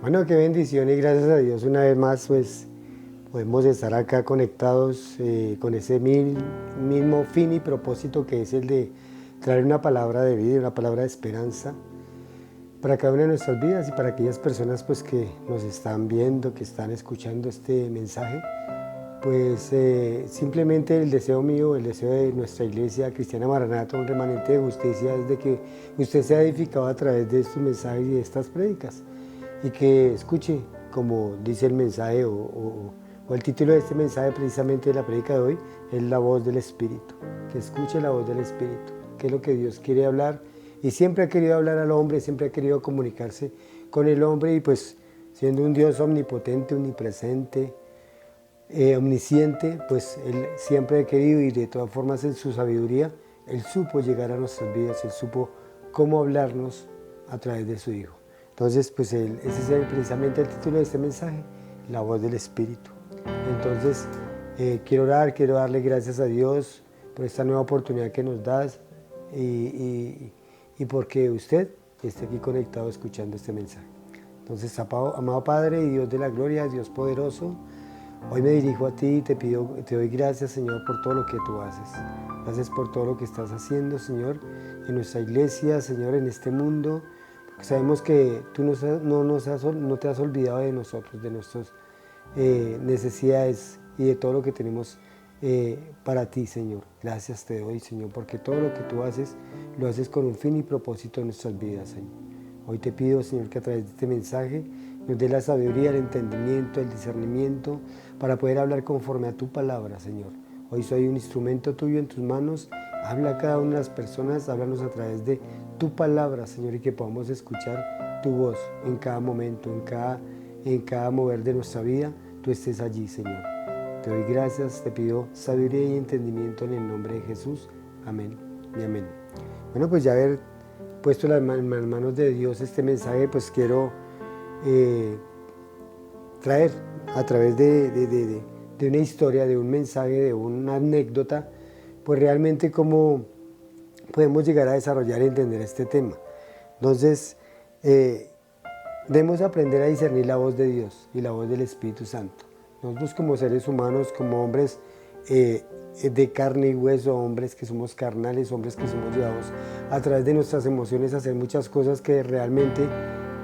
Bueno, qué bendición y gracias a Dios una vez más, pues podemos estar acá conectados con ese mismo fin y propósito que es el de traer una palabra de vida, una palabra de esperanza para cada una de nuestras vidas y para aquellas personas pues que nos están viendo, que están escuchando este mensaje. Pues simplemente el deseo mío, el deseo de nuestra iglesia cristiana Maranata, un remanente de justicia, es de que usted sea edificado a través de estos mensajes y de estas prédicas y que escuche, como dice el mensaje o el título de este mensaje precisamente de la prédica de hoy, es la voz del Espíritu, que escuche la voz del Espíritu, que es lo que Dios quiere hablar y siempre ha querido hablar al hombre, siempre ha querido comunicarse con el hombre y pues siendo un Dios omnipotente, omnipresente, omnisciente, pues Él siempre ha querido y de todas formas en su sabiduría, Él supo llegar a nuestras vidas, Él supo cómo hablarnos a través de su Hijo. Entonces, pues ese es precisamente el título de este mensaje, la voz del Espíritu. Entonces, quiero orar, quiero darle gracias a Dios por esta nueva oportunidad que nos das y porque usted esté aquí conectado escuchando este mensaje. Entonces, amado Padre y Dios de la gloria, Dios poderoso, hoy me dirijo a ti y te doy gracias, Señor, por todo lo que tú haces. Gracias por todo lo que estás haciendo, Señor, en nuestra iglesia, Señor, en este mundo. Porque sabemos que tú no te has olvidado de nosotros, de nuestras necesidades y de todo lo que tenemos para ti, Señor. Gracias te doy, Señor, porque todo lo que tú haces, lo haces con un fin y propósito en nuestras vidas, Señor. Hoy te pido, Señor, que a través de este mensaje nos dé la sabiduría, el entendimiento, el discernimiento para poder hablar conforme a tu palabra, Señor. Hoy soy un instrumento tuyo en tus manos. Habla a cada una de las personas, háblanos a través de tu palabra, Señor, y que podamos escuchar tu voz en cada momento, en cada mover de nuestra vida. Tú estés allí, Señor. Te doy gracias, te pido sabiduría y entendimiento en el nombre de Jesús. Amén y amén. Bueno, pues ya haber puesto en las manos de Dios este mensaje, pues quiero traer a través de una historia, de un mensaje, de una anécdota, pues realmente cómo podemos llegar a desarrollar y entender este tema. Entonces, debemos aprender a discernir la voz de Dios y la voz del Espíritu Santo. Nosotros como seres humanos, como hombres de carne y hueso, hombres que somos carnales, hombres que somos llevados a través de nuestras emociones a hacer muchas cosas que realmente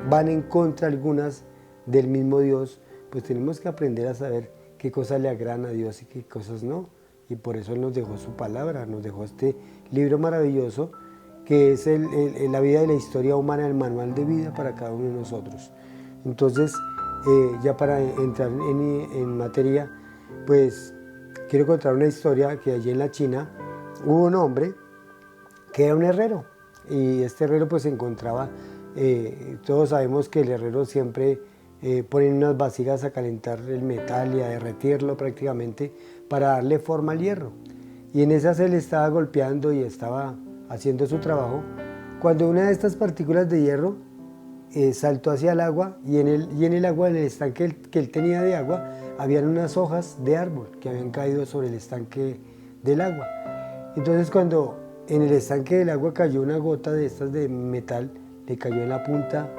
van en contra algunas del mismo Dios, pues tenemos que aprender a saber qué cosas le agradan a Dios y qué cosas no. Y por eso Él nos dejó su palabra, nos dejó este libro maravilloso que es la vida y la historia humana, el manual de vida para cada uno de nosotros. Entonces, ya para entrar en materia, pues quiero contar una historia que allí en la China hubo un hombre que era un herrero y este herrero pues se encontraba, todos sabemos que el herrero siempre pone unas vasijas a calentar el metal y a derretirlo prácticamente para darle forma al hierro. Y en esas él estaba golpeando y estaba haciendo su trabajo, cuando una de estas partículas de hierro saltó hacia el agua y en el agua, en el estanque que él tenía de agua, habían unas hojas de árbol que habían caído sobre el estanque del agua. Entonces cuando en el estanque del agua cayó una gota de estas de metal, le cayó en la punta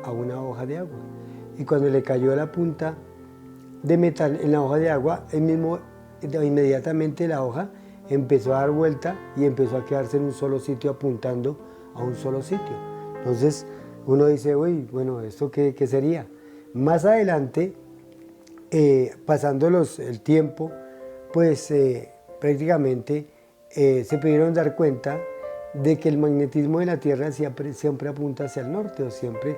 a una hoja de agua. Y cuando le cayó a la punta de metal en la hoja de agua, inmediatamente la hoja empezó a dar vuelta y empezó a quedarse en un solo sitio apuntando a un solo sitio. Entonces uno dice, uy, bueno, ¿esto qué sería? Más adelante, pasando el tiempo, pues prácticamente se pudieron dar cuenta de que el magnetismo de la Tierra siempre apunta hacia el norte, o siempre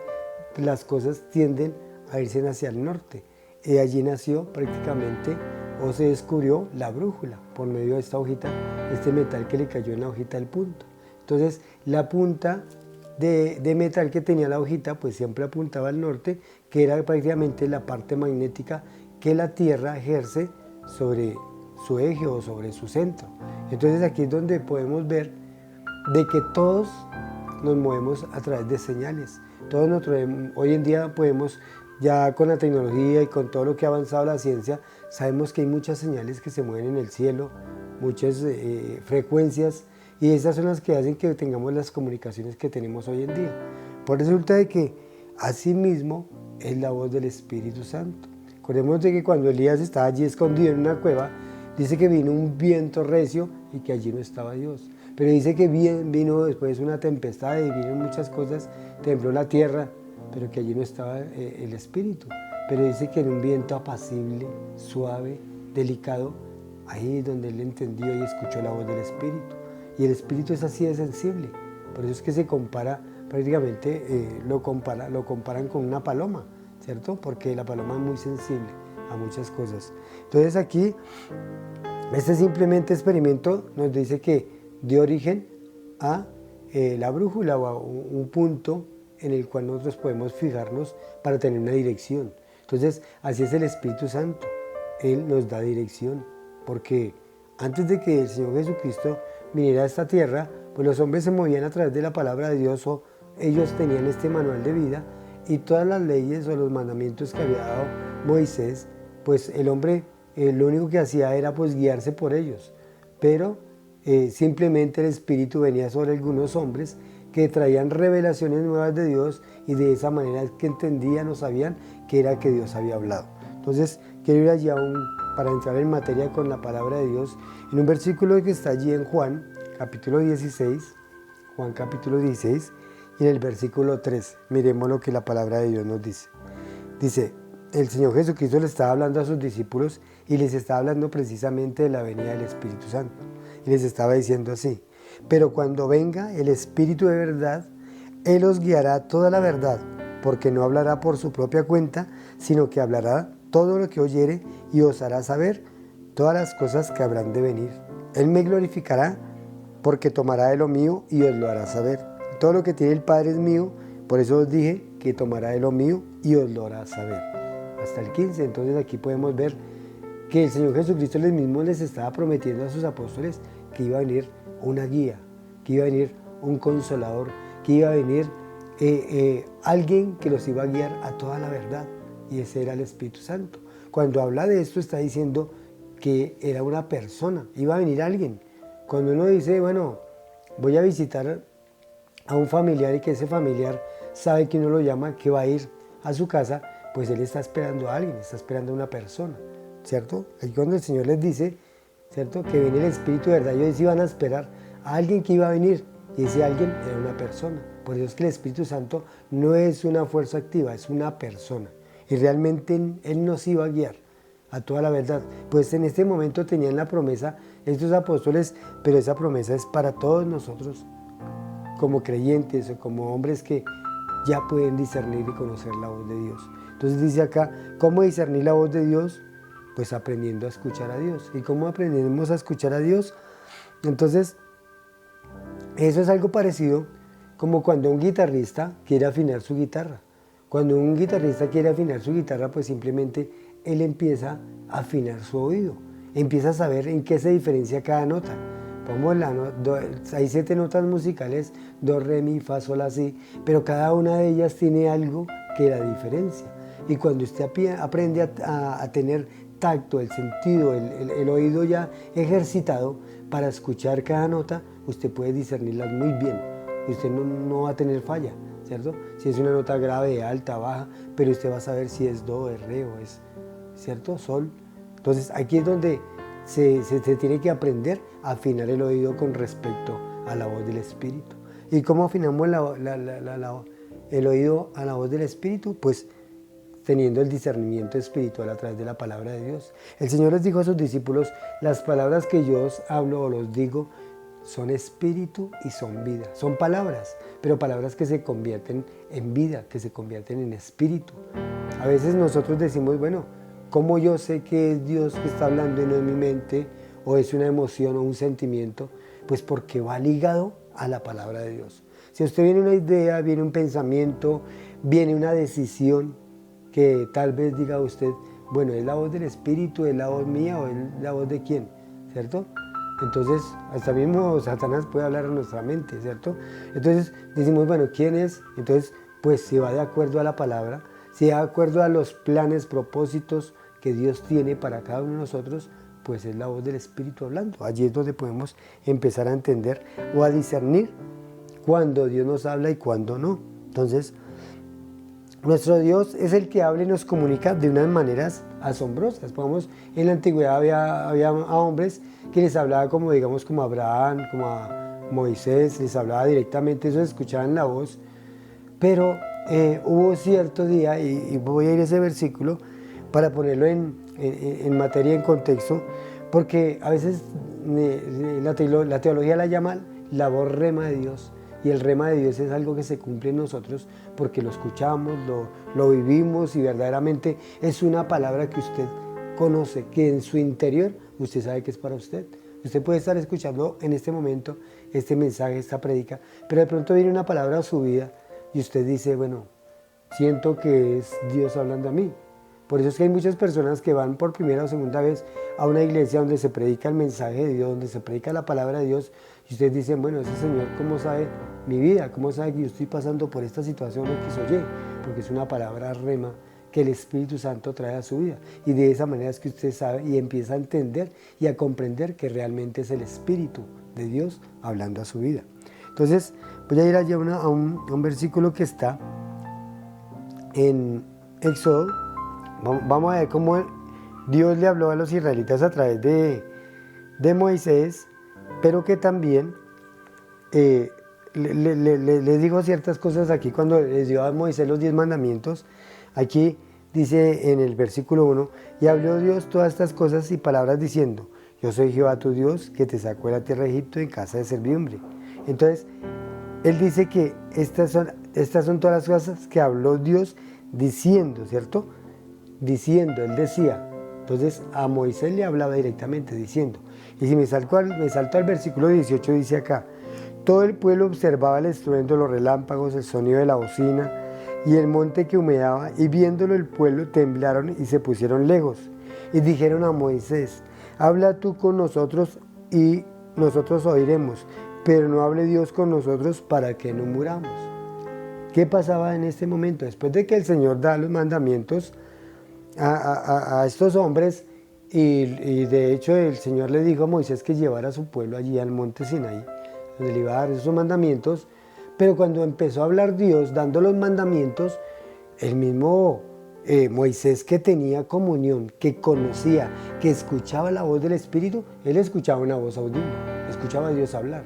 las cosas tienden a irse hacia el norte. Y allí nació prácticamente, o se descubrió la brújula, por medio de esta hojita, este metal que le cayó en la hojita del punto. Entonces, la punta de metal que tenía la hojita, pues siempre apuntaba al norte, que era prácticamente la parte magnética que la Tierra ejerce sobre su eje o sobre su centro. Entonces aquí es donde podemos ver de que todos nos movemos a través de señales. Hoy en día podemos, ya con la tecnología y con todo lo que ha avanzado la ciencia, sabemos que hay muchas señales que se mueven en el cielo, muchas frecuencias, y esas son las que hacen que tengamos las comunicaciones que tenemos hoy en día. Por resulta de que asimismo es la voz del Espíritu Santo. Acordemos de que cuando Elías estaba allí escondido en una cueva, dice que vino un viento recio y que allí no estaba Dios. Pero dice que vino después una tempestad y vino muchas cosas, tembló la tierra, pero que allí no estaba el Espíritu. Pero dice que en un viento apacible, suave, delicado, ahí es donde él entendió y escuchó la voz del Espíritu. Y el Espíritu es así de sensible. Por eso es que se compara, prácticamente lo comparan con una paloma, ¿cierto? Porque la paloma es muy sensible a muchas cosas. Entonces aquí, este simplemente experimento nos dice que dio origen a la brújula o a un punto en el cual nosotros podemos fijarnos para tener una dirección. Entonces, así es el Espíritu Santo. Él nos da dirección, porque antes de que el Señor Jesucristo viniera a esta tierra, pues los hombres se movían a través de la palabra de Dios, o ellos tenían este manual de vida, y todas las leyes o los mandamientos que había dado Moisés, pues el hombre lo único que hacía era pues guiarse por ellos. Pero simplemente el Espíritu venía sobre algunos hombres que traían revelaciones nuevas de Dios, y de esa manera es que entendían o sabían que era que Dios había hablado. Entonces, quiero ir allí para entrar en materia con la palabra de Dios, en un versículo que está allí en Juan, capítulo 16, Juan capítulo 16, y en el versículo 3, miremos lo que la palabra de Dios nos dice. Dice, el Señor Jesucristo le estaba hablando a sus discípulos y les estaba hablando precisamente de la venida del Espíritu Santo. Y les estaba diciendo así: pero cuando venga el Espíritu de verdad, Él os guiará a toda la verdad, porque no hablará por su propia cuenta, sino que hablará todo lo que oyere y os hará saber todas las cosas que habrán de venir. Él me glorificará, porque tomará de lo mío y os lo hará saber. Todo lo que tiene el Padre es mío, por eso os dije que tomará de lo mío y os lo hará saber. Hasta el 15, entonces aquí podemos ver que el Señor Jesucristo mismo les estaba prometiendo a sus apóstoles que iba a venir una guía, que iba a venir un consolador, que iba a venir alguien que los iba a guiar a toda la verdad, y ese era el Espíritu Santo. Cuando habla de esto está diciendo que era una persona, iba a venir alguien. Cuando uno dice, bueno, voy a visitar a un familiar y que ese familiar sabe que uno lo llama, que va a ir a su casa, pues él está esperando a alguien, está esperando a una persona, ¿cierto? Ahí cuando el Señor les dice, ¿cierto?, que viene el Espíritu de verdad, ellos iban a esperar a alguien que iba a venir, y ese alguien era una persona. Por eso es que el Espíritu Santo no es una fuerza activa, es una persona, y realmente Él nos iba a guiar a toda la verdad. Pues en este momento tenían la promesa estos apóstoles, pero esa promesa es para todos nosotros como creyentes o como hombres que ya pueden discernir y conocer la voz de Dios. Entonces dice acá, ¿cómo discernir la voz de Dios? Pues aprendiendo a escuchar a Dios. ¿Y cómo aprendemos a escuchar a Dios? Entonces, eso es algo parecido como cuando un guitarrista quiere afinar su guitarra. Cuando un guitarrista quiere afinar su guitarra, pues simplemente él empieza a afinar su oído. Empieza a saber en qué se diferencia cada nota. Hay 7 notas musicales, do, re, mi, fa, sol, la, si, pero cada una de ellas tiene algo que la diferencia. Y cuando usted aprende a tener tacto, el sentido, el oído ya ejercitado para escuchar cada nota, usted puede discernirlas muy bien y usted no va a tener falla, ¿cierto? Si es una nota grave, alta, baja, pero usted va a saber si es do, es re o es, ¿cierto?, sol. Entonces aquí es donde se tiene que aprender a afinar el oído con respecto a la voz del Espíritu. ¿Y cómo afinamos el oído a la voz del Espíritu? Pues teniendo el discernimiento espiritual a través de la palabra de Dios. El Señor les dijo a sus discípulos, las palabras que yo os hablo o los digo son espíritu y son vida. Son palabras, pero palabras que se convierten en vida, que se convierten en espíritu. A veces nosotros decimos, bueno, ¿cómo yo sé que es Dios que está hablando y no es mi mente, o es una emoción o un sentimiento? Pues porque va ligado a la palabra de Dios. Si a usted viene una idea, viene un pensamiento, viene una decisión, que tal vez diga usted, bueno, ¿es la voz del Espíritu, es la voz mía o es la voz de quién? ¿Cierto? Entonces, hasta mismo Satanás puede hablar en nuestra mente, ¿cierto? Entonces decimos, bueno, ¿quién es? Entonces, pues si va de acuerdo a la palabra, si va de acuerdo a los planes, propósitos que Dios tiene para cada uno de nosotros, pues es la voz del Espíritu hablando. Allí es donde podemos empezar a entender o a discernir cuándo Dios nos habla y cuándo no. Entonces, Nuestro Dios es el que habla y nos comunica de unas maneras asombrosas. Vamos, en la antigüedad había a hombres que les hablaba como, digamos, como a Abraham, como a Moisés, les hablaba directamente, ellos escuchaban la voz, pero hubo cierto día, y voy a ir a ese versículo para ponerlo en materia, en contexto, porque a veces la teología la llama la voz rema de Dios, y el rema de Dios es algo que se cumple en nosotros porque lo escuchamos, lo vivimos, y verdaderamente es una palabra que usted conoce, que en su interior usted sabe que es para usted. Usted puede estar escuchando en este momento este mensaje, esta prédica, pero de pronto viene una palabra a su vida y usted dice, bueno, siento que es Dios hablando a mí. Por eso es que hay muchas personas que van por primera o segunda vez a una iglesia donde se predica el mensaje de Dios, donde se predica la palabra de Dios, y ustedes dicen, bueno, ese Señor, ¿cómo sabe mi vida? ¿Cómo sabe que yo estoy pasando por esta situación X o Y? Porque es una palabra rema que el Espíritu Santo trae a su vida. Y de esa manera es que usted sabe y empieza a entender y a comprender que realmente es el Espíritu de Dios hablando a su vida. Entonces, voy a ir allá a un versículo que está en Éxodo. Vamos a ver cómo Dios le habló a los israelitas a través de Moisés, pero que también les dijo ciertas cosas aquí cuando les dio a Moisés los 10 mandamientos. Aquí dice en el versículo 1, y habló Dios todas estas cosas y palabras diciendo, yo soy Jehová tu Dios, que te sacó de la tierra de Egipto en casa de servidumbre. Entonces, él dice que estas son todas las cosas que habló Dios diciendo, ¿cierto? Diciendo, él decía. Entonces, a Moisés le hablaba directamente diciendo. Y si me salto al versículo 18, dice acá, todo el pueblo observaba el estruendo de los relámpagos, el sonido de la bocina y el monte que humeaba, y viéndolo el pueblo temblaron y se pusieron lejos. Y dijeron a Moisés, habla tú con nosotros y nosotros oiremos, pero no hable Dios con nosotros para que no muramos. ¿Qué pasaba en este momento? Después de que el Señor da los mandamientos a estos hombres, y de hecho el Señor le dijo a Moisés que llevara a su pueblo allí al monte Sinaí, donde le iba a dar esos mandamientos, pero cuando empezó a hablar Dios dando los mandamientos, el mismo Moisés, que tenía comunión, que conocía, que escuchaba la voz del Espíritu, él escuchaba una voz audible, escuchaba a Dios hablar.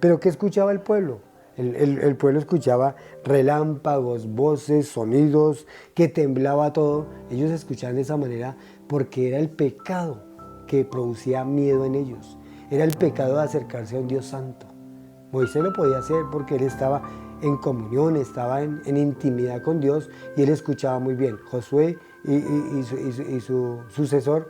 ¿Pero qué escuchaba el pueblo? El pueblo escuchaba relámpagos, voces, sonidos, que temblaba todo. Ellos escuchaban de esa manera porque era el pecado que producía miedo en ellos. Era el pecado de acercarse a un Dios santo. Moisés lo podía hacer porque él estaba en comunión, estaba en intimidad con Dios, y él escuchaba muy bien. Josué y su sucesor,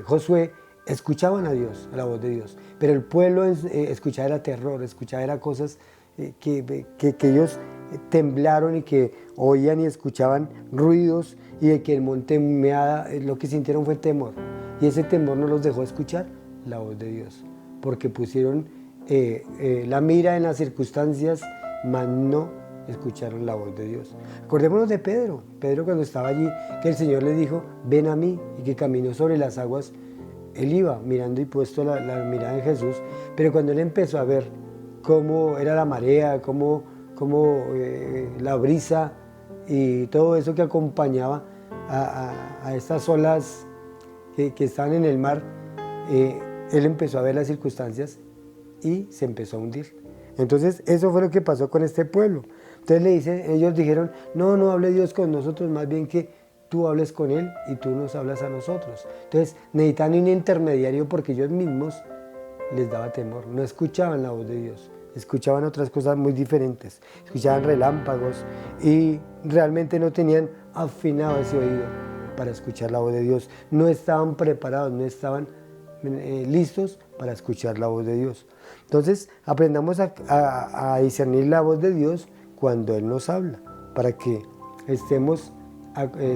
Josué, escuchaban a Dios, a la voz de Dios, pero el pueblo escuchaba era terror, escuchaba era cosas que ellos temblaron y que oían y escuchaban ruidos, y de que el monte humeaba, lo que sintieron fue temor, y ese temor no los dejó escuchar la voz de Dios, porque pusieron la mira en las circunstancias, mas no escucharon la voz de Dios. Acordémonos de Pedro cuando estaba allí, que el Señor le dijo, ven a mí, y que caminó sobre las aguas. Él iba mirando y puesto la mirada en Jesús, pero cuando él empezó a ver cómo era la marea, cómo la brisa y todo eso que acompañaba a estas olas que estaban en el mar, él empezó a ver las circunstancias y se empezó a hundir. Entonces eso fue lo que pasó con este pueblo. Entonces ellos dijeron, no hable Dios con nosotros, más bien que tú hables con Él y tú nos hablas a nosotros. Entonces necesitaban un intermediario porque ellos mismos les daba temor, no escuchaban la voz de Dios, escuchaban otras cosas muy diferentes, escuchaban relámpagos y realmente no tenían afinado ese oído para escuchar la voz de Dios, no estaban preparados, no estaban listos para escuchar la voz de Dios. Entonces aprendamos a discernir la voz de Dios cuando Él nos habla, para que estemos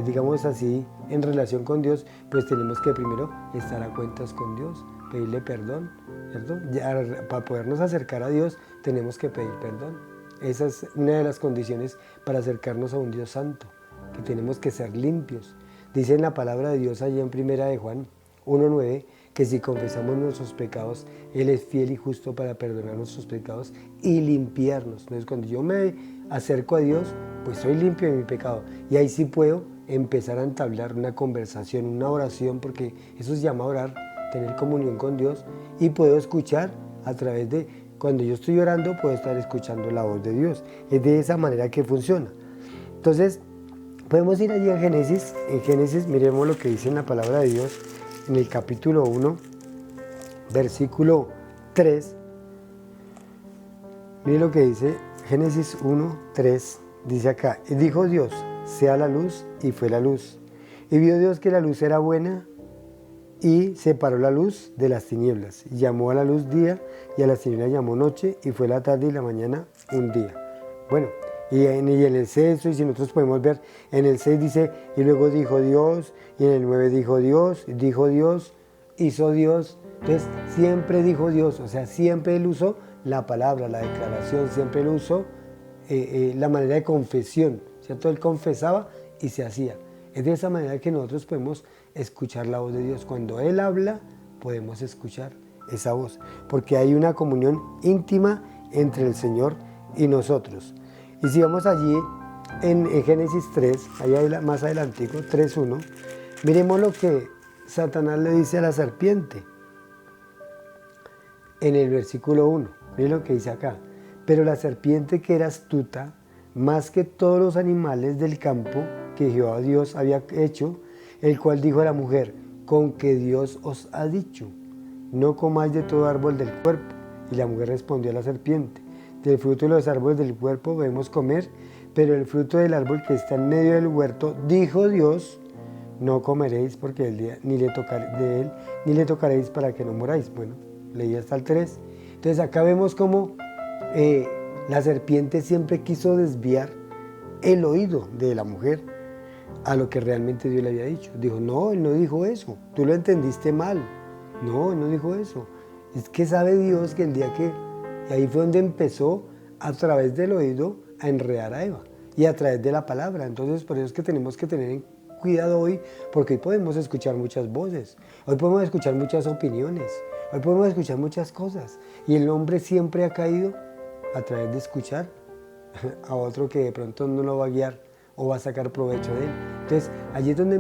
digamos así, en relación con Dios, pues tenemos que primero estar a cuentas con Dios, pedirle perdón, ¿cierto? Ya, para podernos acercar a Dios tenemos que pedir perdón. Esa es una de las condiciones para acercarnos a un Dios santo, que tenemos que ser limpios. Dice en la palabra de Dios allí en Primera de Juan 1:9, que si confesamos nuestros pecados, Él es fiel y justo para perdonar nuestros pecados y limpiarnos. Entonces, cuando yo me acerco a Dios, pues soy limpio de mi pecado. Y ahí sí puedo empezar a entablar una conversación, una oración, porque eso se llama orar, tener comunión con Dios, y puedo escuchar a través de, cuando yo estoy orando, puedo estar escuchando la voz de Dios. Es de esa manera que funciona. Entonces, podemos ir allí a Génesis. En Génesis miremos lo que dice en la palabra de Dios, en el capítulo 1, versículo 3. Mire lo que dice Génesis 1, 3. Dice acá, y dijo Dios, sea la luz, y fue la luz. Y vio Dios que la luz era buena, y separó la luz de las tinieblas. Y llamó a la luz día, y a las tinieblas llamó noche, y fue la tarde y la mañana un día. Bueno, y en el 6, y si nosotros podemos ver, en el 6 dice, y luego dijo Dios, y en el 9 dijo Dios, hizo Dios. Entonces, siempre dijo Dios, o sea, siempre Él usó la palabra, la declaración, siempre Él usó la manera de confesión, ¿cierto? Él confesaba y se hacía. Es de esa manera que nosotros podemos escuchar la voz de Dios. Cuando Él habla, podemos escuchar esa voz, porque hay una comunión íntima entre el Señor y nosotros. Y si vamos allí en Génesis 3, allá más adelantico, 3.1, miremos lo que Satanás le dice a la serpiente en el versículo 1. Miren lo que dice acá. Pero la serpiente, que era astuta, más que todos los animales del campo que Jehová Dios había hecho, el cual dijo a la mujer, con que Dios os ha dicho, no comáis de todo árbol del cuerpo. Y la mujer respondió a la serpiente, del fruto de los árboles del cuerpo podemos comer, pero el fruto del árbol que está en medio del huerto, dijo Dios, no comeréis porque el día ni le tocaréis para que no moráis. Bueno, leí hasta el 3. Entonces acá vemos cómo la serpiente siempre quiso desviar el oído de la mujer a lo que realmente Dios le había dicho. Dijo, no, Él no dijo eso, tú lo entendiste mal. No, Él no dijo eso. Es que sabe Dios que el día que... Y ahí fue donde empezó a través del oído a enredar a Eva y a través de la palabra. Entonces por eso es que tenemos que tener cuidado hoy, porque hoy podemos escuchar muchas voces, hoy podemos escuchar muchas opiniones, hoy podemos escuchar muchas cosas, y el hombre siempre ha caído a través de escuchar a otro que de pronto no lo va a guiar o va a sacar provecho de él. Entonces allí es donde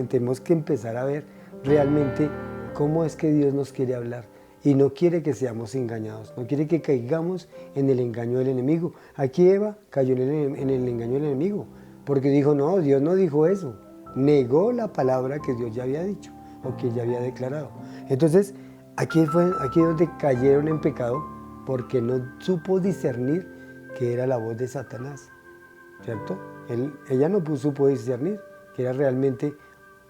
tenemos que empezar a ver realmente cómo es que Dios nos quiere hablar, y no quiere que seamos engañados, no quiere que caigamos en el engaño del enemigo. Aquí Eva cayó en el engaño del enemigo, porque dijo, no, Dios no dijo eso. Negó la palabra que Dios ya había dicho o que ya había declarado. Entonces, aquí es donde cayeron en pecado, porque no supo discernir que era la voz de Satanás, ¿cierto? Ella no supo discernir que era realmente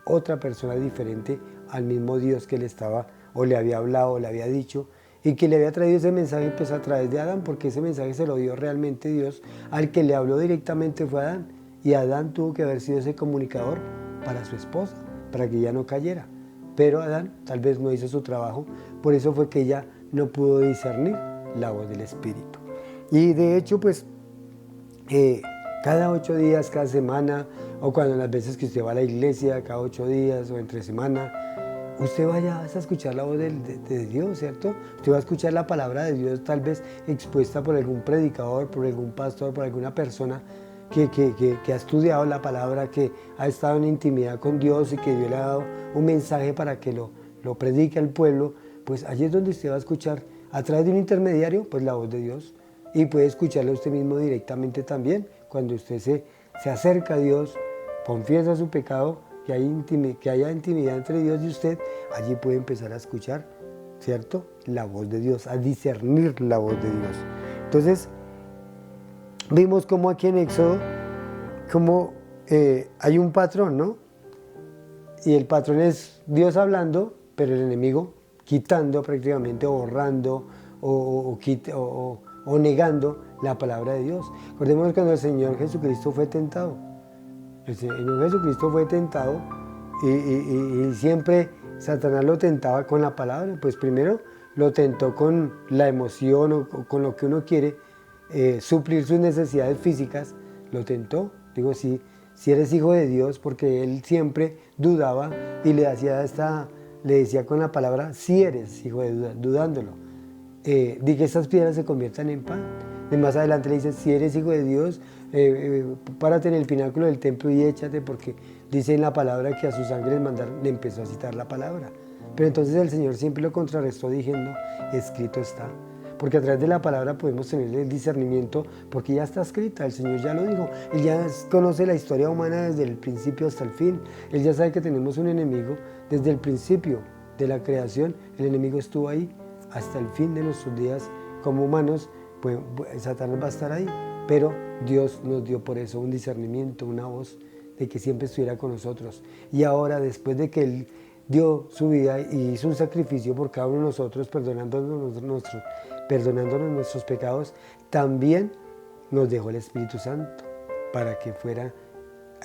otra persona diferente al mismo Dios que le estaba, o le había hablado, o le había dicho, y que le había traído ese mensaje pues a través de Adán, porque ese mensaje se lo dio realmente Dios. Al que le habló directamente fue Adán, y Adán tuvo que haber sido ese comunicador para su esposa, para que ella no cayera. Pero Adán tal vez no hizo su trabajo, por eso fue que ella no pudo discernir la voz del Espíritu. Y de hecho, pues, cada 8 días, cada semana, o cuando las veces que usted va a la iglesia, cada 8 días o entre semana, usted vaya a escuchar la voz de Dios, ¿cierto? Usted va a escuchar la palabra de Dios, tal vez expuesta por algún predicador, por algún pastor, por alguna persona que ha estudiado la palabra, que ha estado en intimidad con Dios y que Dios le ha dado un mensaje para que lo predique al pueblo. Pues allí es donde usted va a escuchar, a través de un intermediario, pues la voz de Dios, y puede escucharla usted mismo directamente también. Cuando usted se acerca a Dios, confiesa su pecado, que haya intimidad entre Dios y usted, allí puede empezar a escuchar, ¿cierto?, la voz de Dios, a discernir la voz de Dios. Entonces, vimos como aquí en Éxodo, como hay un patrón, ¿no? Y el patrón es Dios hablando, pero el enemigo quitando prácticamente, o borrando, o negando la palabra de Dios. Recordemos cuando el Señor Jesucristo fue tentado. El Señor Jesucristo fue tentado y siempre Satanás lo tentaba con la palabra. Pues primero lo tentó con la emoción o con lo que uno quiere suplir sus necesidades físicas. Lo tentó. Digo, si eres hijo de Dios, porque él siempre dudaba y le decía con la palabra, si eres hijo de Dios, dudándolo. Di que estas piedras se conviertan en pan. Y más adelante le dice, si eres hijo de Dios, párate en el pináculo del templo y échate, porque dice en la palabra que a sus ángeles le empezó a citar la palabra. Pero entonces el Señor siempre lo contrarrestó diciendo, escrito está. Porque a través de la palabra podemos tener el discernimiento, porque ya está escrita, el Señor ya lo dijo. Él ya conoce la historia humana desde el principio hasta el fin. Él ya sabe que tenemos un enemigo desde el principio de la creación. El enemigo estuvo ahí hasta el fin de nuestros días como humanos. Pues Satanás va a estar ahí, pero Dios nos dio por eso un discernimiento, una voz de que siempre estuviera con nosotros. Y ahora, después de que Él dio su vida y hizo un sacrificio por cada uno de nosotros, perdonándonos nuestros pecados, también nos dejó el Espíritu Santo para que fuera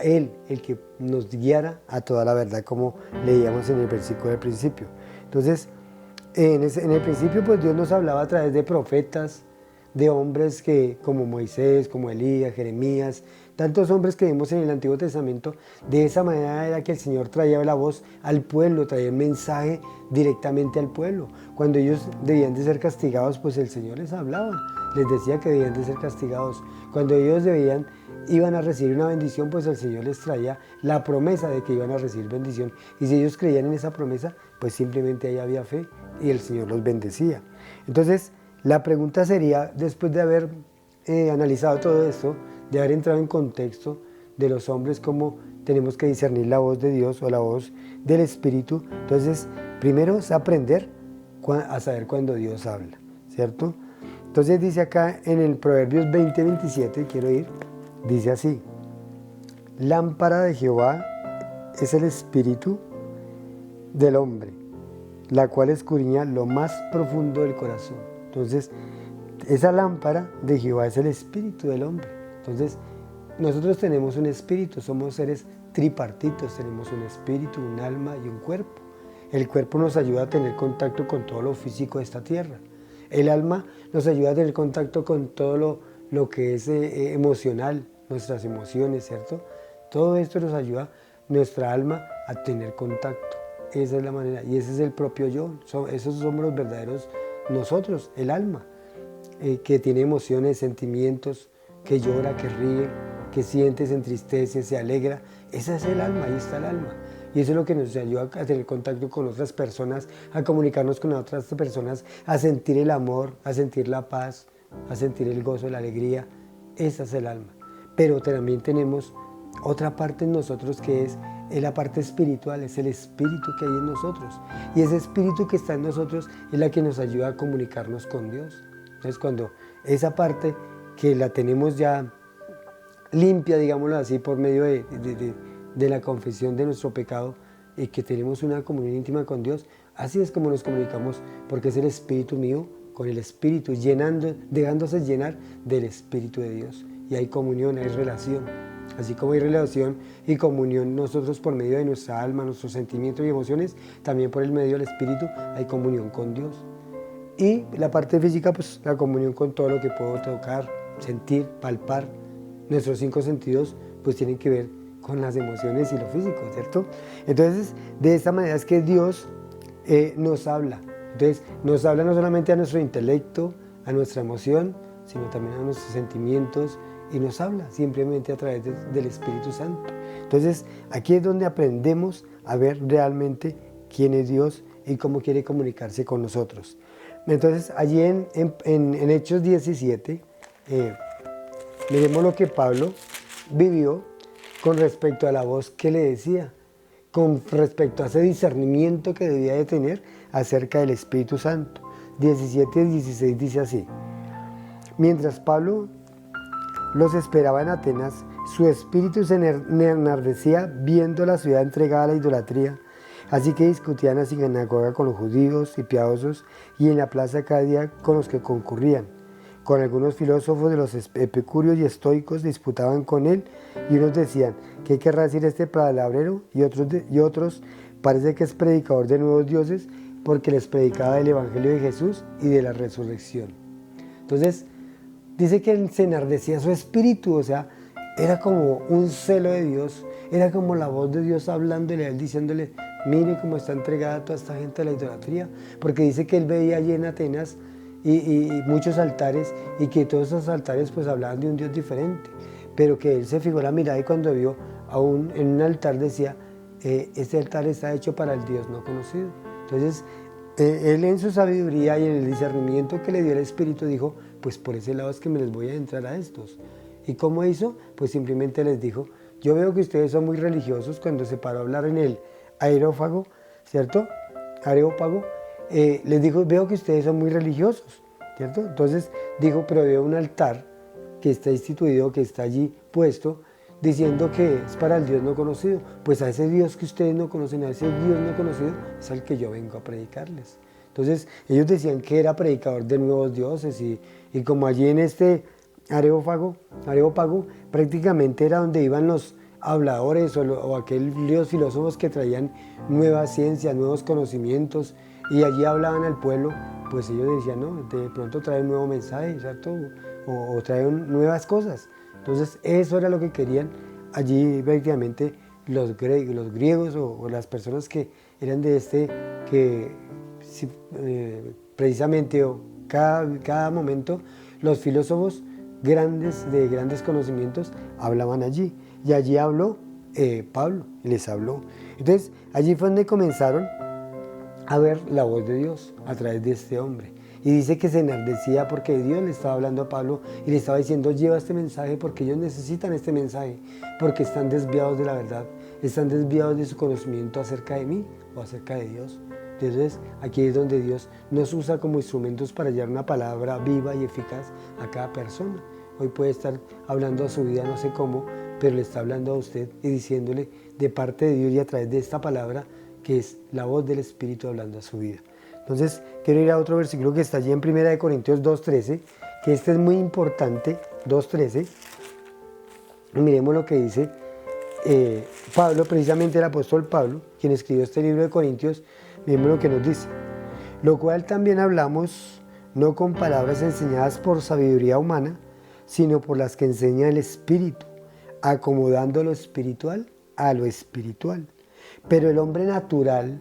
Él el que nos guiara a toda la verdad, como leíamos en el versículo del principio. Entonces, en el principio, pues Dios nos hablaba a través de profetas, de hombres como Moisés, como Elías, Jeremías, tantos hombres que vemos en el Antiguo Testamento. De esa manera era que el Señor traía la voz al pueblo, traía el mensaje directamente al pueblo. Cuando ellos debían de ser castigados, pues el Señor les hablaba, les decía que debían de ser castigados. Cuando ellos iban a recibir una bendición, pues el Señor les traía la promesa de que iban a recibir bendición. Y si ellos creían en esa promesa, pues simplemente ahí había fe y el Señor los bendecía. Entonces, la pregunta sería, después de haber analizado todo esto, de haber entrado en contexto de los hombres, cómo tenemos que discernir la voz de Dios o la voz del Espíritu. Entonces, primero es aprender a saber cuando Dios habla, ¿cierto? Entonces dice acá en el Proverbios 20:27, quiero ir, dice así: lámpara de Jehová es el espíritu del hombre, la cual escudriña lo más profundo del corazón. Entonces, esa lámpara de Jehová es el espíritu del hombre. Entonces, nosotros tenemos un espíritu, somos seres tripartitos, tenemos un espíritu, un alma y un cuerpo. El cuerpo nos ayuda a tener contacto con todo lo físico de esta tierra. El alma nos ayuda a tener contacto con todo lo que es emocional, nuestras emociones, ¿cierto? Todo esto nos ayuda, nuestra alma, a tener contacto. Esa es la manera, y ese es el propio yo. Esos somos los verdaderos nosotros, el alma, que tiene emociones, sentimientos, que llora, que ríe, que siente, se entristece, se alegra. Esa es el alma, ahí está el alma. Y eso es lo que nos ayuda a tener contacto con otras personas, a comunicarnos con otras personas, a sentir el amor, a sentir la paz, a sentir el gozo, la alegría. Esa es el alma. Pero también tenemos otra parte en nosotros que es la parte espiritual, es el espíritu que hay en nosotros. Y ese espíritu que está en nosotros es la que nos ayuda a comunicarnos con Dios. Entonces, cuando esa parte que la tenemos ya limpia, digámoslo así, por medio de la confesión de nuestro pecado, y que tenemos una comunión íntima con Dios, así es como nos comunicamos, porque es el espíritu mío con el espíritu, dejándose llenar del espíritu de Dios. Y hay comunión, hay relación. Así como hay relación y comunión nosotros por medio de nuestra alma, nuestros sentimientos y emociones, también por el medio del espíritu hay comunión con Dios. Y la parte física, pues la comunión con todo lo que puedo tocar, sentir, palpar. Nuestros 5 sentidos pues tienen que ver con las emociones y lo físico, ¿cierto? Entonces, de esta manera es que Dios nos habla. Entonces, nos habla no solamente a nuestro intelecto, a nuestra emoción, sino también a nuestros sentimientos, y nos habla simplemente a través del Espíritu Santo. Entonces, aquí es donde aprendemos a ver realmente quién es Dios y cómo quiere comunicarse con nosotros. Entonces, allí en Hechos 17, miremos lo que Pablo vivió con respecto a la voz que le decía, con respecto a ese discernimiento que debía de tener acerca del Espíritu Santo. 17:16 dice así: mientras Pablo los esperaba en Atenas, su espíritu se enardecía viendo la ciudad entregada a la idolatría. Así que discutían en la sinagoga con los judíos y piadosos, y en la plaza cada día con los que concurrían. Con algunos filósofos de los epicúreos y estoicos disputaban con él, y unos decían: ¿qué querrá decir este palabrero? Y otros: parece que es predicador de nuevos dioses, porque les predicaba el evangelio de Jesús y de la resurrección. Entonces, dice que se enardecía su espíritu, o sea, era como un celo de Dios, era como la voz de Dios hablándole a él, diciéndole: mire cómo está entregada toda esta gente a la idolatría, porque dice que él veía allí en Atenas y muchos altares, y que todos esos altares pues hablaban de un Dios diferente, pero que él se fijó la mirada y cuando vio en un altar decía, este altar está hecho para el Dios no conocido. Entonces, él en su sabiduría y en el discernimiento que le dio el Espíritu dijo, pues por ese lado es que me les voy a entrar a estos. ¿Y cómo hizo? Pues simplemente les dijo, yo veo que ustedes son muy religiosos. Cuando se paró a hablar en el aerófago, ¿cierto? Areópago, les dijo, veo que ustedes son muy religiosos, ¿cierto? Entonces dijo, pero veo un altar que está instituido, que está allí puesto, diciendo que es para el Dios no conocido. Pues a ese Dios que ustedes no conocen, a ese Dios no conocido, es al que yo vengo a predicarles. Entonces ellos decían que era predicador de nuevos dioses y como allí en este Areópago, prácticamente era donde iban los habladores o aquellos filósofos que traían nuevas ciencias, nuevos conocimientos y allí hablaban al pueblo, pues ellos decían, no, de pronto traen un nuevo mensaje, ¿cierto? O traen nuevas cosas. Entonces eso era lo que querían allí prácticamente los griegos o las personas que eran de precisamente cada momento los filósofos grandes, de grandes conocimientos, hablaban allí. Y allí habló Pablo, les habló. Entonces, allí fue donde comenzaron a ver la voz de Dios a través de este hombre. Y dice que se enardecía porque Dios le estaba hablando a Pablo y le estaba diciendo, lleva este mensaje porque ellos necesitan este mensaje, porque están desviados de la verdad, están desviados de su conocimiento acerca de mí o acerca de Dios. Entonces, aquí es donde Dios nos usa como instrumentos para llevar una palabra viva y eficaz a cada persona. Hoy puede estar hablando a su vida, no sé cómo, pero le está hablando a usted y diciéndole de parte de Dios y a través de esta palabra que es la voz del Espíritu hablando a su vida. Entonces, quiero ir a otro versículo que está allí en 1 Corintios 2.13, que este es muy importante, 2.13. Miremos lo que dice Pablo, precisamente el apóstol Pablo, quien escribió este libro de Corintios. Miremos lo que nos dice. Lo cual también hablamos, no con palabras enseñadas por sabiduría humana, sino por las que enseña el Espíritu, acomodando lo espiritual a lo espiritual. Pero el hombre natural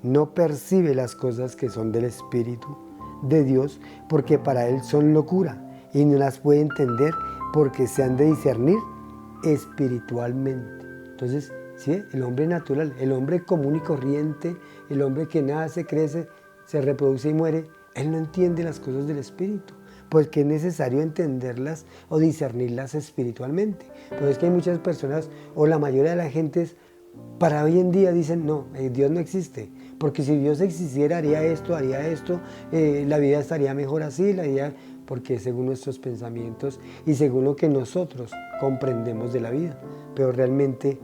no percibe las cosas que son del Espíritu de Dios, porque para él son locura, y no las puede entender porque se han de discernir espiritualmente. Entonces, ¿sí? El hombre natural, el hombre común y corriente, el hombre que nace, crece, se reproduce y muere, él no entiende las cosas del Espíritu, porque es necesario entenderlas o discernirlas espiritualmente. Pues es que hay muchas personas, o la mayoría de la gente, para hoy en día dicen, no, Dios no existe, porque si Dios existiera haría esto, la vida estaría mejor así, porque según nuestros pensamientos y según lo que nosotros comprendemos de la vida, pero realmente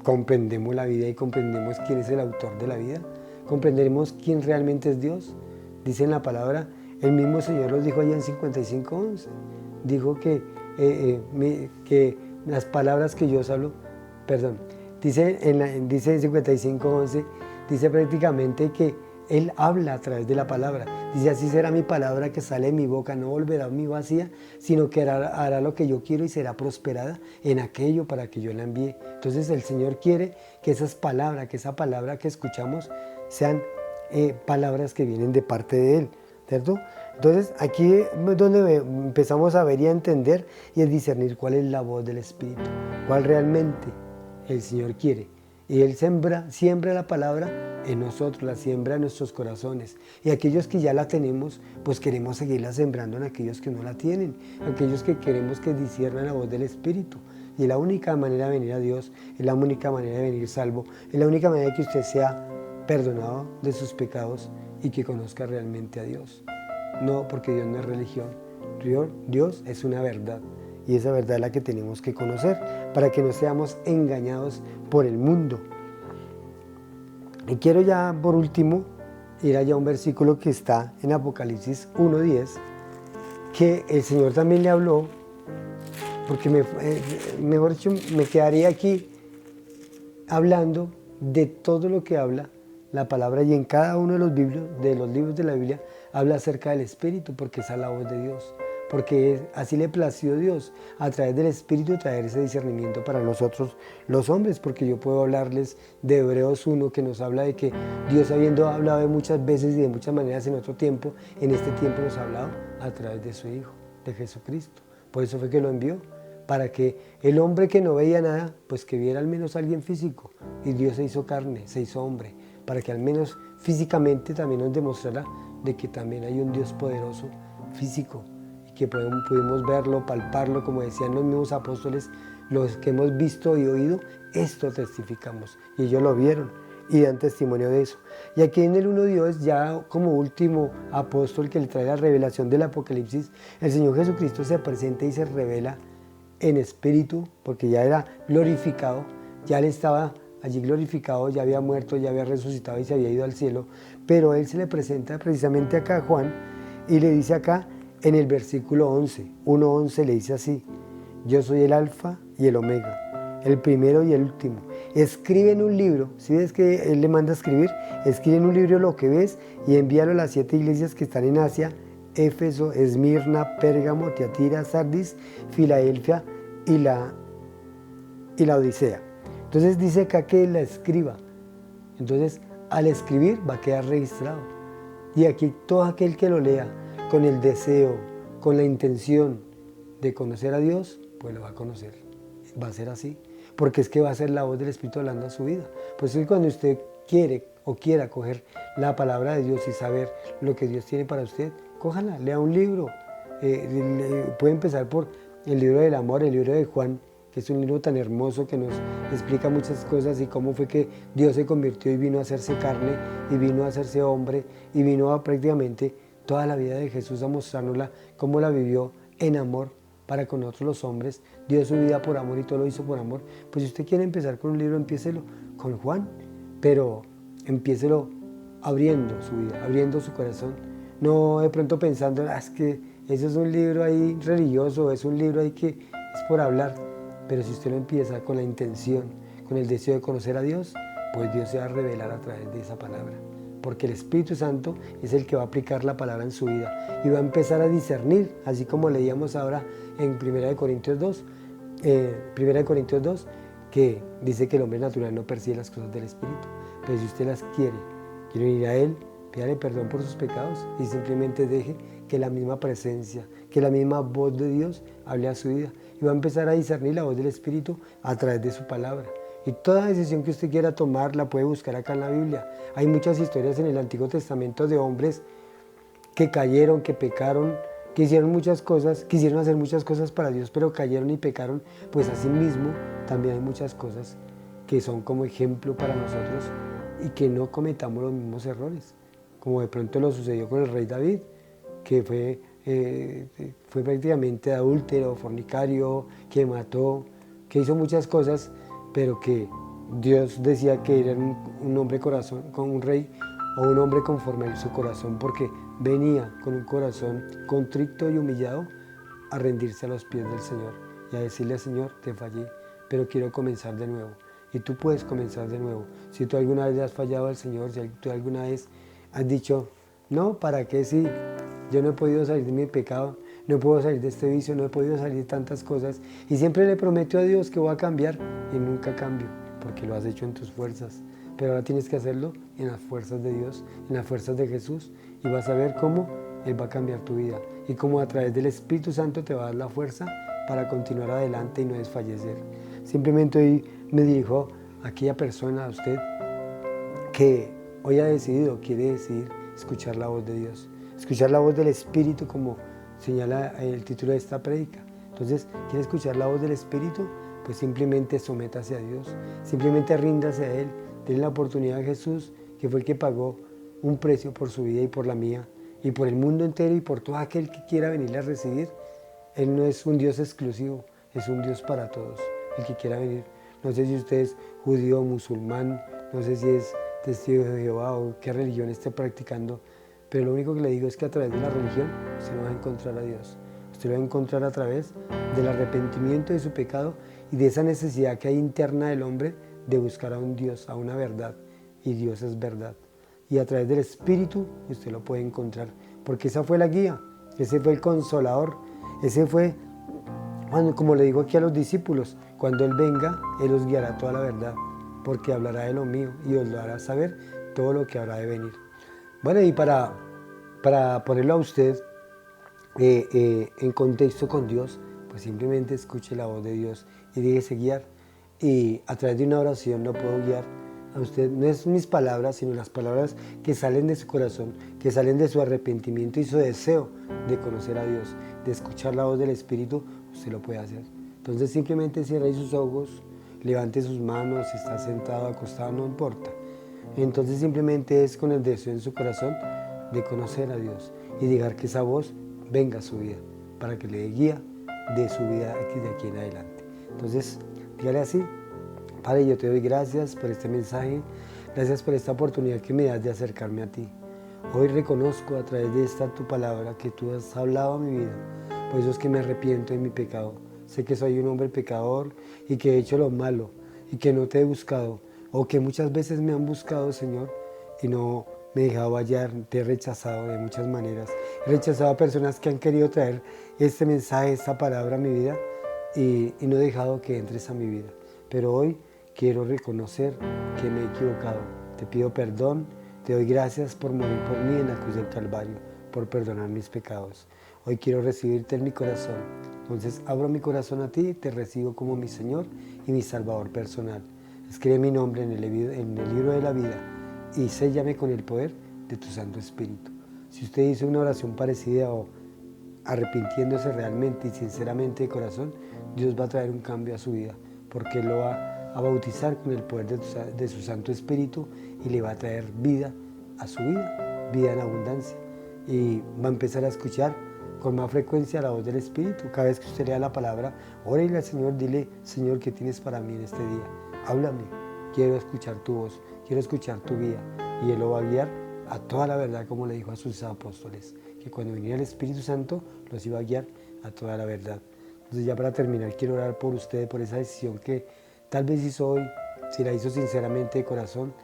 comprendemos la vida y comprendemos quién es el autor de la vida, comprenderemos quién realmente es Dios. Dice en la palabra, el mismo Señor los dijo allá en 55:11, dijo que las palabras que yo os hablo, dice en 55:11, dice prácticamente que Él habla a través de la palabra. Dice, así será mi palabra que sale de mi boca, no volverá a mí vacía, sino que hará lo que yo quiero y será prosperada en aquello para que yo la envíe. Entonces el Señor quiere que esa palabra que escuchamos sean palabras que vienen de parte de Él, ¿cierto? Entonces aquí es donde empezamos a ver y a entender y a discernir cuál es la voz del Espíritu, cuál realmente el Señor quiere. Y Él siembra la palabra en nosotros, la siembra en nuestros corazones. Y aquellos que ya la tenemos, pues queremos seguirla sembrando en aquellos que no la tienen, aquellos que queremos que disciernan la voz del Espíritu. Y es la única manera de venir a Dios, es la única manera de venir salvo, es la única manera de que usted sea perdonado de sus pecados y que conozca realmente a Dios. No, porque Dios no es religión, Dios es una verdad. Y esa verdad es la que tenemos que conocer para que no seamos engañados por el mundo. Y quiero ya por último ir allá a un versículo que está en Apocalipsis 1:10, que el Señor también le habló, porque mejor dicho, me quedaría aquí hablando de todo lo que habla la palabra, y en cada uno de los libros de la Biblia habla acerca del Espíritu, porque esa es la voz de Dios. porque así le plació Dios, a través del Espíritu traer ese discernimiento para nosotros los hombres, porque yo puedo hablarles de Hebreos 1, que nos habla de que Dios, habiendo hablado de muchas veces y de muchas maneras en otro tiempo, en este tiempo nos ha hablado a través de su Hijo, de Jesucristo. Por eso fue que lo envió, para que el hombre que no veía nada, pues que viera al menos a alguien físico. Y Dios se hizo carne, se hizo hombre, para que al menos físicamente también nos demostrara de que también hay un Dios poderoso físico, y que pudimos verlo, palparlo, como decían los mismos apóstoles, los que hemos visto y oído, esto testificamos. Y ellos lo vieron y dan testimonio de eso. Y aquí en el 1 Dios, ya como último apóstol que le trae la revelación del Apocalipsis, el Señor Jesucristo se presenta y se revela en espíritu, porque ya era glorificado, ya él estaba allí glorificado, ya había muerto, ya había resucitado y se había ido al cielo, pero él se le presenta precisamente acá a Juan y le dice acá en el versículo 11, 1:11, le dice así: yo soy el alfa y el omega, el primero y el último. Escribe en un libro, si ves que él le manda a escribir, escribe en un libro lo que ves y envíalo a las 7 iglesias que están en Asia: Éfeso, Esmirna, Pérgamo, Tiatira, Sardis, Filadelfia y la Odisea. Entonces dice acá que la escriba. Entonces al escribir va a quedar registrado. Y aquí todo aquel que lo lea con el deseo, con la intención de conocer a Dios, pues lo va a conocer. Va a ser así. Porque es que va a ser la voz del Espíritu hablando a su vida. Pues es que cuando usted quiere o quiera coger la palabra de Dios y saber lo que Dios tiene para usted, cójala, lea un libro. Puede empezar por el libro del amor, el libro de Juan, que es un libro tan hermoso que nos explica muchas cosas y cómo fue que Dios se convirtió y vino a hacerse carne y vino a hacerse hombre y vino a prácticamente toda la vida de Jesús a mostrárnosla, cómo la vivió en amor para con nosotros los hombres, dio su vida por amor y todo lo hizo por amor. Pues si usted quiere empezar con un libro, empiécelo con Juan, pero empiécelo abriendo su vida, abriendo su corazón, no de pronto pensando, es que ese es un libro ahí religioso, es un libro ahí que es por hablar. Pero si usted lo empieza con la intención, con el deseo de conocer a Dios, pues Dios se va a revelar a través de esa palabra. Porque el Espíritu Santo es el que va a aplicar la palabra en su vida y va a empezar a discernir, así como leíamos ahora en 1 Corintios 2, que dice que el hombre natural no percibe las cosas del Espíritu. Pero si usted las quiere venir a Él, pídale perdón por sus pecados y simplemente deje que la misma presencia, que la misma voz de Dios hable a su vida. Y va a empezar a discernir la voz del Espíritu a través de su palabra. Y toda decisión que usted quiera tomar la puede buscar acá en la Biblia. Hay muchas historias en el Antiguo Testamento de hombres que cayeron, que pecaron, que hicieron muchas cosas, quisieron hacer muchas cosas para Dios, pero cayeron y pecaron. Pues así mismo también hay muchas cosas que son como ejemplo para nosotros y que no cometamos los mismos errores. Como de pronto lo sucedió con el rey David, que fue prácticamente adúltero, fornicario, que mató, que hizo muchas cosas, pero que Dios decía que era un hombre corazón, con un rey o un hombre conforme a su corazón, porque venía con un corazón contrito y humillado a rendirse a los pies del Señor y a decirle: Señor, te fallé, pero quiero comenzar de nuevo. Y tú puedes comenzar de nuevo. Si tú alguna vez le has fallado al Señor, si tú alguna vez has dicho: no, ¿para qué si yo no he podido salir de mi pecado, no puedo salir de este vicio, no he podido salir de tantas cosas? Y siempre le prometo a Dios que voy a cambiar y nunca cambio, porque lo has hecho en tus fuerzas. Pero ahora tienes que hacerlo en las fuerzas de Dios, en las fuerzas de Jesús, y vas a ver cómo Él va a cambiar tu vida y cómo a través del Espíritu Santo te va a dar la fuerza para continuar adelante y no desfallecer. Simplemente hoy me dirijo a aquella persona, a usted, que hoy ha decidido, quiere decidir escuchar la voz de Dios, escuchar la voz del Espíritu, como señala el título de esta prédica. Entonces, ¿quiere escuchar la voz del Espíritu? Pues simplemente sométase a Dios, simplemente ríndase a Él, denle la oportunidad a Jesús, que fue el que pagó un precio por su vida y por la mía, y por el mundo entero y por todo aquel que quiera venirle a recibir. Él no es un Dios exclusivo, es un Dios para todos, el que quiera venir. No sé si usted es judío o musulmán, no sé si es testigo de Jehová o qué religión esté practicando, pero lo único que le digo es que a través de la religión usted no va a encontrar a Dios. Usted lo va a encontrar a través del arrepentimiento de su pecado y de esa necesidad que hay interna del hombre de buscar a un Dios, a una verdad, y Dios es verdad. Y a través del Espíritu usted lo puede encontrar, porque esa fue la guía, ese fue el consolador, Ese fue, como le digo aquí a los discípulos, cuando Él venga, Él os guiará a toda la verdad, porque hablará de lo mío y os lo hará saber todo lo que habrá de venir. Bueno, y para ponerlo a usted en contexto con Dios, pues simplemente escuche la voz de Dios y déjese guiar. Y a través de una oración lo puedo guiar a usted. No es mis palabras, sino las palabras que salen de su corazón, que salen de su arrepentimiento y su deseo de conocer a Dios, de escuchar la voz del Espíritu. Usted lo puede hacer. Entonces simplemente cierre sus ojos, levante sus manos, si está sentado, acostado, no importa. Entonces simplemente es con el deseo en su corazón de conocer a Dios y dejar que esa voz venga a su vida, para que le dé guía de su vida de aquí en adelante. Entonces, dígale así: Padre, yo te doy gracias por este mensaje, gracias por esta oportunidad que me das de acercarme a ti. Hoy reconozco a través de esta tu palabra que tú has hablado a mi vida, por eso es que me arrepiento de mi pecado. Sé que soy un hombre pecador y que he hecho lo malo y que no te he buscado, o que muchas veces me han buscado, Señor, y no me he dejado hallar. Te he rechazado de muchas maneras. He rechazado a personas que han querido traer este mensaje, esta palabra a mi vida, y no he dejado que entres a mi vida. Pero hoy quiero reconocer que me he equivocado. Te pido perdón, te doy gracias por morir por mí en la cruz del Calvario, por perdonar mis pecados. Hoy quiero recibirte en mi corazón. Entonces abro mi corazón a ti y te recibo como mi Señor y mi Salvador personal. Escribe mi nombre en el libro de la vida y séllame con el poder de tu Santo Espíritu. Si usted hizo una oración parecida o arrepintiéndose realmente y sinceramente de corazón, Dios va a traer un cambio a su vida, porque Él lo va a bautizar con el poder de su Santo Espíritu y le va a traer vida a su vida, vida en abundancia. Y va a empezar a escuchar con más frecuencia la voz del Espíritu. Cada vez que usted lea la palabra, órale al Señor, dile: Señor, ¿qué tienes para mí en este día? Háblame, quiero escuchar tu voz, quiero escuchar tu guía. Y Él lo va a guiar a toda la verdad, como le dijo a sus apóstoles, que cuando viniera el Espíritu Santo los iba a guiar a toda la verdad. Entonces, ya para terminar, quiero orar por usted, por esa decisión que tal vez hizo hoy, si la hizo sinceramente de corazón,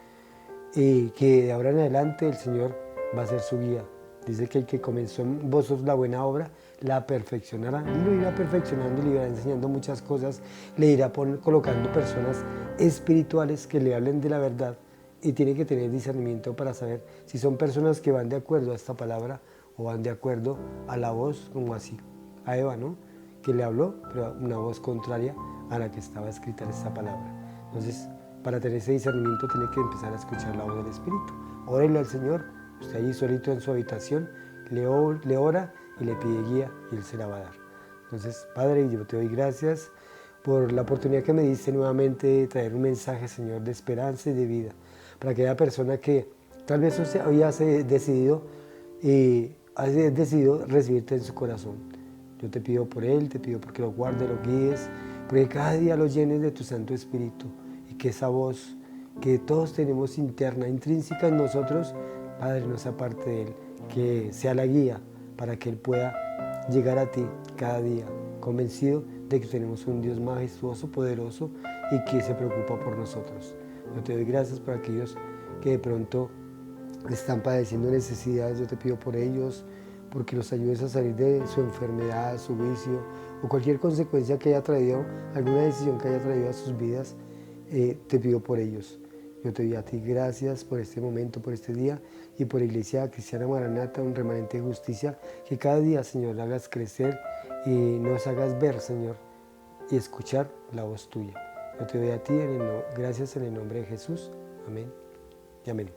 y que de ahora en adelante el Señor va a ser su guía. Dice que el que comenzó en vosotros la buena obra, la perfeccionará. Y lo irá perfeccionando, le irá enseñando muchas cosas, le irá colocando personas espirituales que le hablen de la verdad. Y tiene que tener discernimiento para saber si son personas que van de acuerdo a esta palabra o van de acuerdo a la voz, como así a Eva, ¿no?, que le habló, pero una voz contraria a la que estaba escrita en esta palabra. Entonces, para tener ese discernimiento tiene que empezar a escuchar la voz del Espíritu. Órele al Señor, usted allí solito en su habitación, le ora y le pide guía y Él se la va a dar. Entonces, Padre, yo te doy gracias por la oportunidad que me diste nuevamente de traer un mensaje, Señor, de esperanza y de vida, para aquella persona que tal vez hoy ha decidido recibirte en su corazón. Yo te pido por él, te pido porque lo guardes, lo guíes, porque cada día lo llenes de tu Santo Espíritu y que esa voz que todos tenemos interna, intrínseca en nosotros, Padre, no sea parte de él, que sea la guía para que él pueda llegar a ti cada día, convencido de que tenemos un Dios majestuoso, poderoso y que se preocupa por nosotros. Yo te doy gracias por aquellos que de pronto están padeciendo necesidades. Yo te pido por ellos, porque los ayudes a salir de su enfermedad, su vicio o cualquier consecuencia que haya traído, alguna decisión que haya traído a sus vidas. Te pido por ellos. Yo te doy a ti gracias por este momento, por este día y por Iglesia Cristiana Maranata, un remanente de justicia, que cada día, Señor, hagas crecer y nos hagas ver, Señor, y escuchar la voz tuya. Yo te doy a ti gracias en el nombre de Jesús. Amén y amén.